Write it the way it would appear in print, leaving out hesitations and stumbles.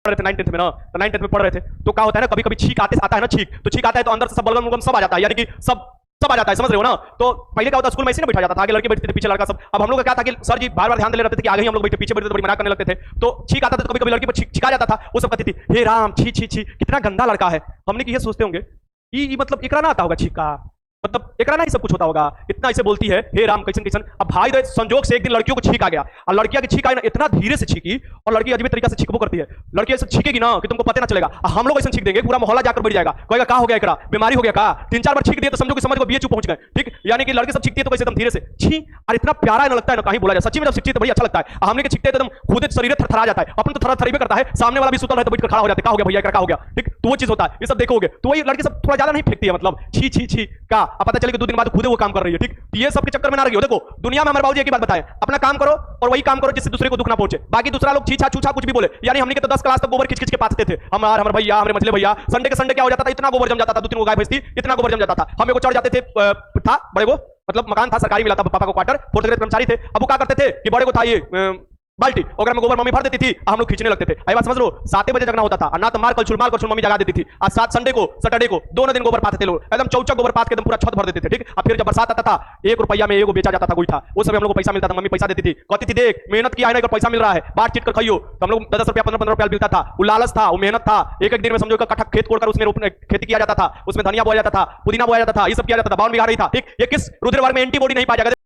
रहे थे 9th में ना, तो 9th में पढ़ रहे थे, तो क्या होता है ना, कभी कभी छींक आता है ना, छींक तो छींक आता है तो अंदर से सब बलगम सब आ जाता है, यानी कि सब आ जाता है, समझ रहे हो ना। तो पहले क्या होता है, स्कूल में ऐसे ना बैठा जाता था, आगे लड़के बैठते थे, पीछे लड़का सब। अब हम लोग का क्या था कि सर जी बार बार ध्यान दे रहते थे कि आगे ही हम लोग बैठे, पीछे बैठे तो बड़ी मजाक करने लगते थे। तो छींक आता था तो कभी कभी लड़की पर छिका जाता था, वो सब कहती थी हे राम छी छी छी कितना गंदा लड़का है। हमने कि ये सोचते होंगे ये मतलब एकरा ना आता होगा छीका, मतलब एकरा ना ही सब कुछ होता होगा, इतना ऐसे बोलती है हे राम कैसन कैसन। अब भाई तो संजोग से एक दिन लड़कियों को छींक आ गया, और लड़कियां की छींक आई ना इतना धीरे से छींकी, और लड़की अजीब तरीका से छींकबो करती है। लड़की ऐसे छींकेगी ना कि तुमको पता ना चलेगा, हम लोग ऐसे छींक देंगे पूरा मोहल्ला जाकर बैठ जाएगा, कहेगा क्या हो गया एकरा, बीमारी हो गया का, 3-4 बार छींक दिए तो समझो कि समझ को बीएचयू पहुंच गए, ठीक। यानी कि लड़के सब छींकती है तो कैसे एकदम धीरे से छी, और इतना प्यारा ना लगता है ना, कहीं बोला जाए सच्ची में जब छींकती तो बड़ी अच्छा लगता है। हमने के छींकते तो एकदम खुद शरीर थरथरा जाता है, अपन तो थरथरी भी करता है, सामने वाला भी सुतल है तो बैठकर खड़ा हो जाता है, क्या हो गया भैया क्या हो गया, ठीक। तो वो चीज होता है, ये सब देखोगे तो वही लड़की सब थोड़ा ज्यादा नहीं फेंकती है, मतलब छी छी छी का, अब पता चले कि 2 दिन बाद खुद वो काम कर रही है, ठीक। ये सब के चक्कर में ना रही हो। देखो दुनिया में हमारे बाबूजी एक ही बात बताएं, अपना काम करो और वही काम करो जिससे दूसरे को दुख ना पहुंचे, बाकी दूसरा लोग छीछा छूछा कुछ भी बोले। यानी हमने के तो 10 क्लास तक गोबर खींच खींच के पाते थे, हमारे भैया हमारे मछले भैया, संडे के संडे क्या हो जाता था, इतना गोबर जम जाता था, 2-3 गाय भैंस थी, इतना गोबर जम जाता था, हमें को चढ़ जाते थे, था बड़े को, मतलब मकान था सरकारी मिला था, पापा को क्वार्टर, 4th ग्रेड कर्मचारी थे। अब वो क्या करते थे कि बड़े को था ये बाल्टी, अगर में गोबर मम्मी भर देती थी, हम लोग खींचने लगते थे। आई बात समझ लो, 7 बजे जगना होता था, और ना तो मार कल छुल मम्मी जगा देती थी। आज 7 संडे को सैटरडे को दोनों दिन गोबर पाते थे लोग, एकदम चौचक गोबर पात के एकदम पूरा छत भर देते थे, ठीक। और फिर जब बरसात आता था 1 रुपया में एगो बेचा जाता था, कोई था वो सब हम लोग को पैसा मिलता था, मम्मी पैसा देती थी, कहती थी देख मेहनत किया है ना, पैसा मिल रहा है, बात चीट कर खाइयो। तो हम लोग 10 रुपया 15 रुपया मिलता था, वो लालच था, वो मेहनत था। एक दिन में समझो कट्ठा खेत कोड़कर उसमें खेती किया जाता था, उसमें धनिया बोया जाता था, पुदीना बोया जाता था, ये सब किया जाता था, बावन बिघा रही था, ठीक। ये किस रुद्रवार में एंटीबॉडी नहीं पाया जाएगा।